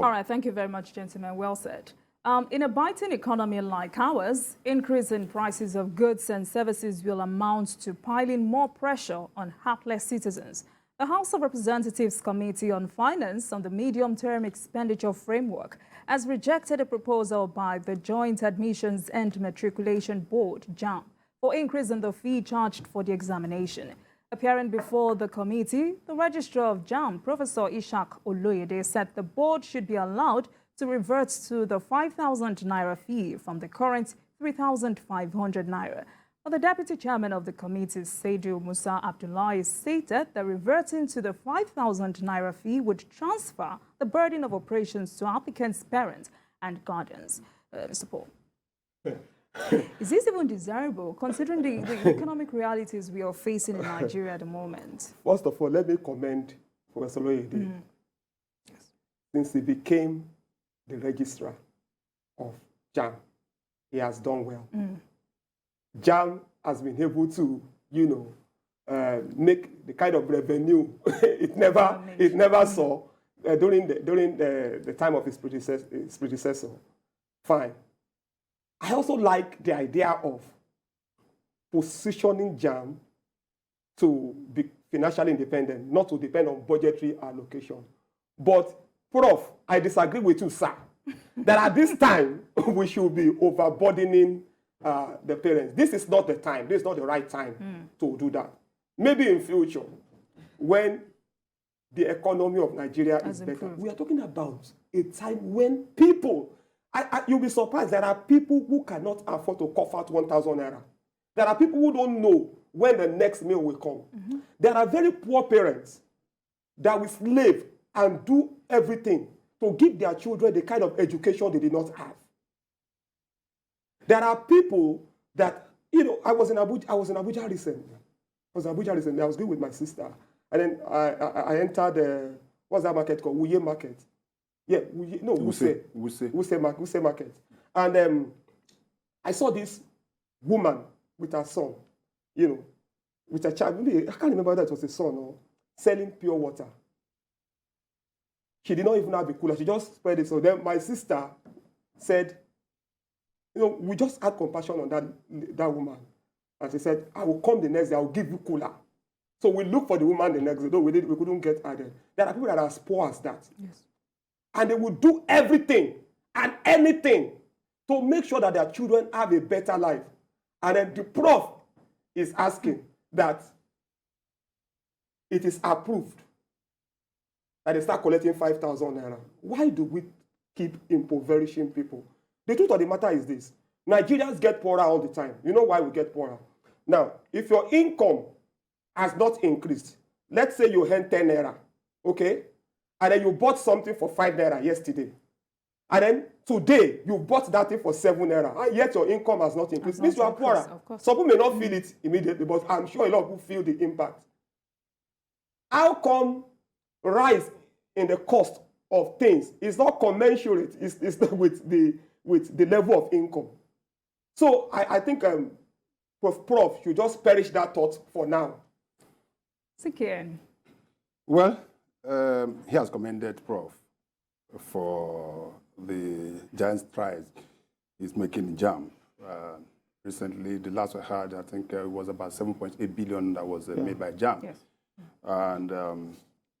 forward. All right, thank you very much, gentlemen. Well said. In a biting economy like ours, increase in prices of goods and services will amount to piling more pressure on hapless citizens. The House of Representatives Committee on Finance on the Medium-Term Expenditure Framework has rejected a proposal by the Joint Admissions and Matriculation Board, JAMB, for increase in the fee charged for the examination. Appearing before the committee, the Registrar of JAMB, Professor Ishak Oloyede, said the board should be allowed to revert to the 5,000 naira fee from the current 3,500 naira. But the deputy chairman of the committee, Saidu Musa Abdullahi, stated that reverting to the 5,000 naira fee would transfer the burden of operations to applicants' parents and guardians. Mr. Paul, is this even desirable considering the economic realities we are facing in Nigeria at the moment? First of all, let me commend Professor Oloyede. Yes. Since he became the registrar of JAMB, he has done well. JAMB has been able to, make the kind of revenue it never saw during the time of his predecessor. Fine. I also like the idea of positioning JAMB to be financially independent, not to depend on budgetary allocation. But, Prof, I disagree with you, sir, that at this time we should be overburdening the parents. This is not the time. This is not the right time to do that. Maybe in future, when the economy of Nigeria is better, we are talking about a time when people, you'll be surprised, there are people who cannot afford to cough out 1,000 naira. There are people who don't know when the next meal will come. There are very poor parents that will slave and do everything to give their children the kind of education they did not have. There are people that, I was in Abuja recently. I was going with my sister. And then I entered, what's that market called? Wuye Market. Yeah, Wuse Market. And I saw this woman with her son, with a child. Maybe, I can't remember that it was a son, or selling pure water. She did not even have a cooler. She just spread it. So then my sister said, we just had compassion on that woman. And she said, I will come the next day, I will give you cooler. So we looked for the woman the next day, though we couldn't get her there. There are people that are as poor as that. Yes. And they will do everything and anything to make sure that their children have a better life. And then the prof is asking that it is approved that they start collecting 5,000 naira. Why do we keep impoverishing people? The truth of the matter is this. Nigerians get poorer all the time. You know why we get poorer? Now, if your income has not increased, let's say you earn 10 naira, okay? And then you bought something for 5 naira yesterday. And then today, you bought that thing for 7 naira. And yet your income has not increased. It means you are poorer. Some people may not feel it immediately, but I'm sure a lot of people feel the impact. How come rise in the cost of things is not commensurate with the level of income? So I think Prof should just perish that thought for now. Sikian. Well, he has commended Prof for the giant strides he's making in JAMB. Recently, the last I heard, I think it was about 7.8 billion that was made by JAMB. Yes. And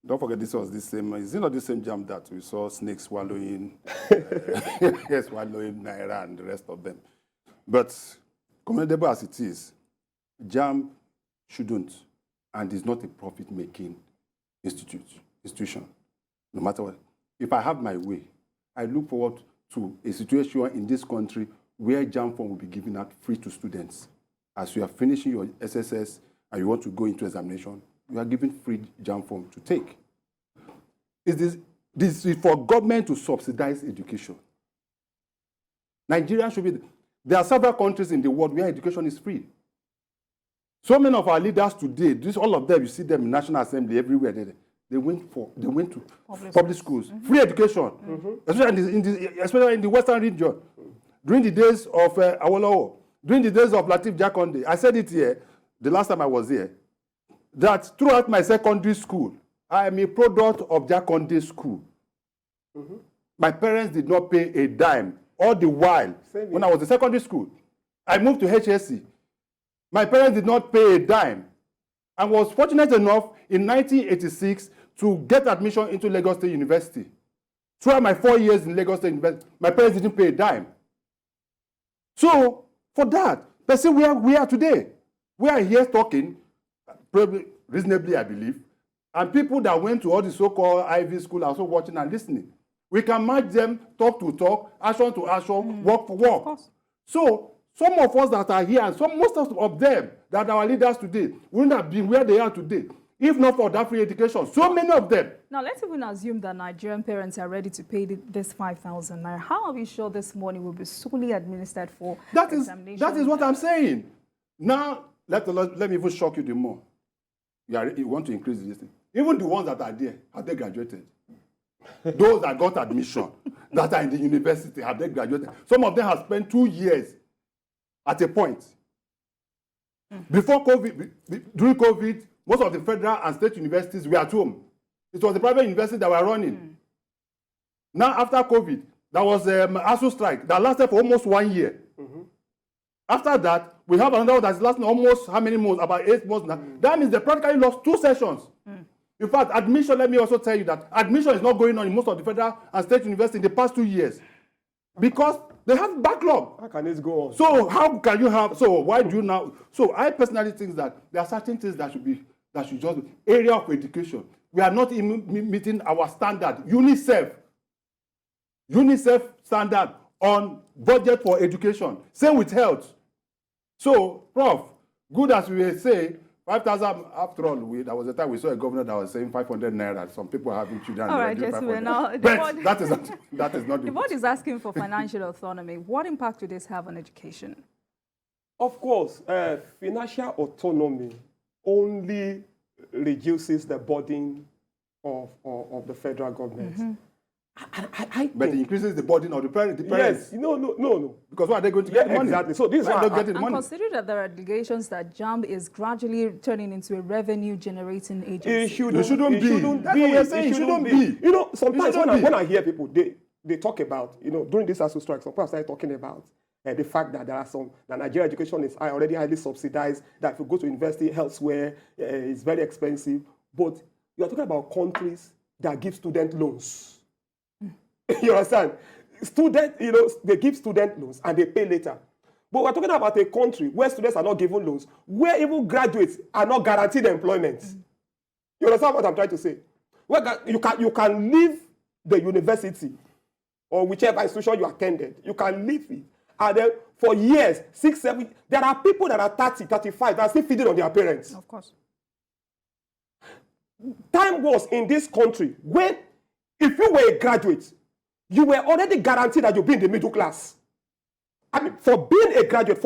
don't forget, this was the same. Is it not the same JAMB that we saw snakes swallowing, swallowing naira and the rest of them? But commendable as it is, JAMB shouldn't and is not a profit-making institution, no matter what. If I have my way, I look forward to a situation in this country where JAMB form will be given out free to students. As you are finishing your SSS and you want to go into examination, you are given free JAMB form to take. This is for government to subsidize education. Nigeria should be. There are several countries in the world where education is free. So many of our leaders today, all of them, you see them in National Assembly everywhere. They went to public schools, free education, especially in the Western region. During the days of Awolowo, during the days of Lateef Jakonde, I said it here the last time I was here, that throughout my secondary school, I am a product of Jakonde school. My parents did not pay a dime all the while. When I was in secondary school, I moved to HSC. My parents did not pay a dime. I was fortunate enough in 1986 to get admission into Lagos State University. Throughout my 4 years in Lagos State University, my parents didn't pay a dime. So, for that, let's say we are today. We are here talking, probably reasonably, I believe, and people that went to all the so-called Ivy school are also watching and listening. We can match them talk to talk, action to action, work for work. So, some of us that are here, and most of them that are our leaders today, wouldn't have been where they are today, if not for that free education. So many of them. Now, let's even assume that Nigerian parents are ready to pay this 5,000 naira. How are we sure this money will be solely administered for examination? That is what I'm saying. Now, let me even shock you the more. You want to increase this thing. Even the ones that are there, have they graduated? Those that got admission, that are in the university, have they graduated? Some of them have spent 2 years at a point. Before COVID, during COVID, most of the federal and state universities were at home. It was the private universities that were running. Now, after COVID, there was ASU strike that lasted for almost 1 year. After that, we have another one that's lasting almost how many months? About 8 months now. That means they practically lost 2 sessions. In fact, admission, let me also tell you that admission is not going on in most of the federal and state universities in the past 2 years. Because they have backlog. How can this go on? So how can you have, so why do you now, so I personally think that there are certain things that should just be area of education. We are not even meeting our standard. UNICEF standard on budget for education. Same with health. So, Prof, good as we will say, 5,000 after all, there was a time we saw a governor that was saying 500 naira. Some people are having children. All right, yes, now, but that is not the board is asking for financial autonomy. What impact would this have on education? Of course, financial autonomy only reduces the burden of the federal government. But it increases the burden of the parents. Yes, no. Because why are they going to get money? Exactly. So this is why getting money. Considering that there are allegations that JAMB is gradually turning into a revenue-generating agency. It shouldn't be. That's what we're saying. It shouldn't be. You know, sometimes when I hear people, they talk about, during this ASU strike, some people start talking about the fact that there are that Nigerian education is already highly subsidized, that if you go to university elsewhere, it's very expensive. But you are talking about countries that give student loans. You understand? They give student loans and they pay later. But we're talking about a country where students are not given loans, where even graduates are not guaranteed employment. You understand what I'm trying to say? Where you can leave the university or whichever institution you attended, you can leave it. And then for years, 6, 7, there are people that are 30, 35 that are still feeding on their parents. Of course. Time was in this country when, if you were a graduate, you were already guaranteed that you'll be in the middle class. I mean, for being a graduate,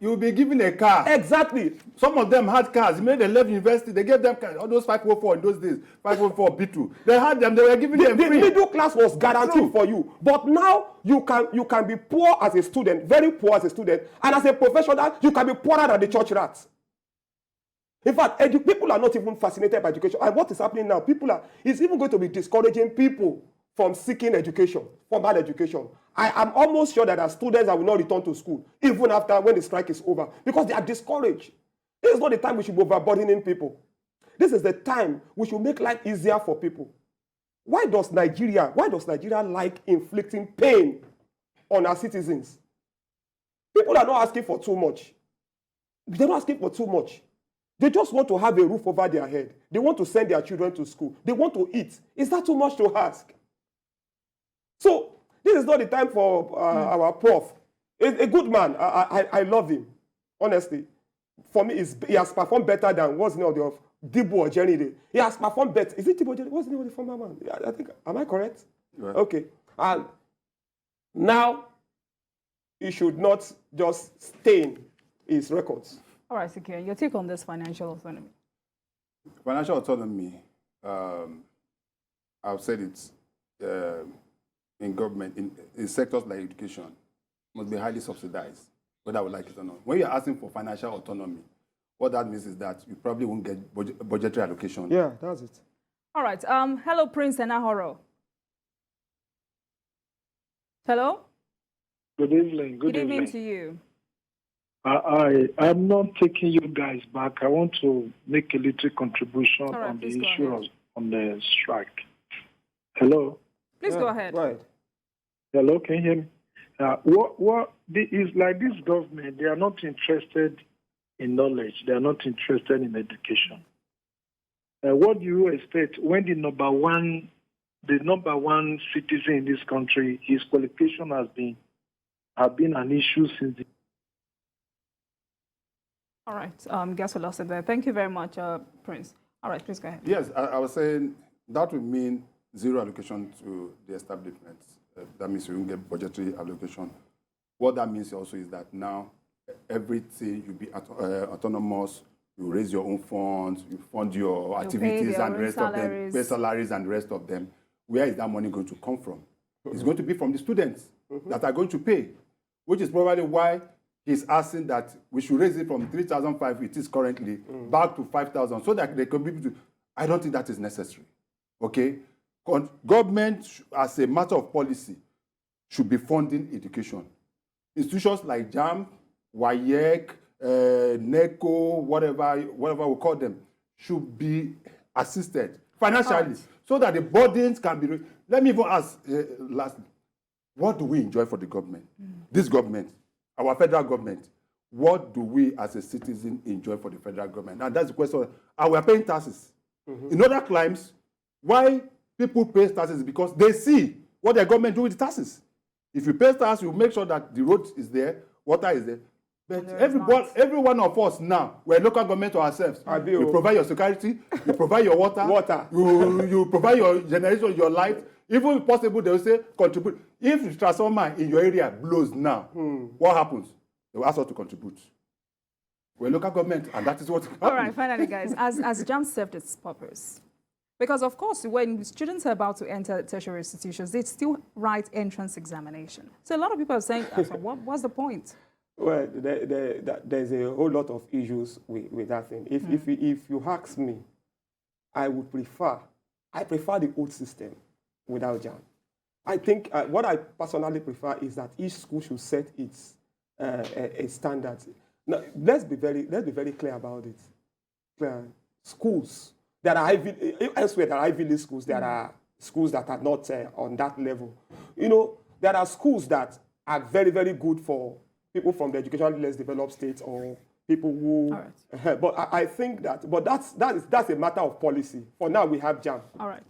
you'll be given a car. Exactly. Some of them had cars. When they left university, they gave them cars. All those 504 in those days, 504 B2. They had them. They were giving them free. The middle class was guaranteed for you. But now you can be poor as a student, very poor as a student, and as a professional, you can be poorer than the church rats. In fact, people are not even fascinated by education. And what is happening now? It's even going to be discouraging people from seeking education, formal education. I am almost sure that there are students that will not return to school, even after when the strike is over, because they are discouraged. This is not the time we should be overburdening people. This is the time we should make life easier for people. Why does Nigeria like inflicting pain on our citizens? People are not asking for too much. They're not asking for too much. They just want to have a roof over their head. They want to send their children to school. They want to eat. Is that too much to ask? So, this is not the time for our prof. He's a good man. I love him, honestly. For me, he has performed better than what's the name of Dibu or Jenny. He has performed better. Is it Dibu or Jenny? What's the name of the former man? I think, am I correct? Right. Okay. And now, he should not just stain his records. All right, Sekian, your take on this financial autonomy? Financial autonomy, I've said it, in government, in sectors like education, must be highly subsidized, whether I would like it or not. When you're asking for financial autonomy, what that means is that you probably won't get budgetary allocation. Yeah, that's it. All right. Hello, Prince Enahoro. Hello? Good evening. Good evening to you. I'm not taking you guys back. I want to make a little contribution All right, on the please go issue ahead. on the strike. Hello? Please go ahead. Right. Hello, can you hear me? Is like this government, they are not interested in knowledge. They are not interested in education. What do you expect when the number one citizen in this country, his qualification have been an issue since the All right. Guess we lost it there. Thank you very much, Prince. All right, please go ahead. Yes, I was saying that would mean zero allocation to the establishments. That means you won't get budgetary allocation. What that means also is that now everything you'll be autonomous, you raise your own funds, you fund your activities your and the own rest of them, salaries. pay salaries and the rest of them. Where is that money going to come from? It's going to be from the students that are going to pay, which is probably why he's asking that we should raise it from 3,500, it is currently, back to 5,000, so that they can be able to. I don't think that is necessary. Okay? Government, as a matter of policy, should be funding education. Institutions like JAMB, WAEC, NECO, whatever we call them, should be assisted financially so that the burdens can be. Let me even ask lastly, what do we enjoy for the government? This government, our federal government, what do we as a citizen enjoy for the federal government? And that's the question. And we are paying taxes. In other climes, why people pay taxes? Because they see what the government do with the taxes. If you pay tax, you make sure that the road is there, water is there. But every one of us now, we're local government to ourselves. You provide your security, you provide your water. You provide your generation, your light. Even if possible, they will say, contribute. If the transformer in your area blows now, what happens? They will ask us to contribute. We're local government, and that is what happens. All right, finally, guys, as JAMB served its purpose? Because, of course, when students are about to enter tertiary institutions, they still write entrance examination. So a lot of people are saying, what's the point? Well, there's a whole lot of issues with that thing. If you ask me, I prefer the old system without JAMB. I think what I personally prefer is that each school should set its standards. Now, let's be very clear about it. Schools that are elsewhere, there are Ivy League schools. There are schools that are not on that level. You know, there are schools that are very, very good for people from the educationally less developed states or people who. All right. But I think that's a matter of policy. For now, we have JAMB. All right.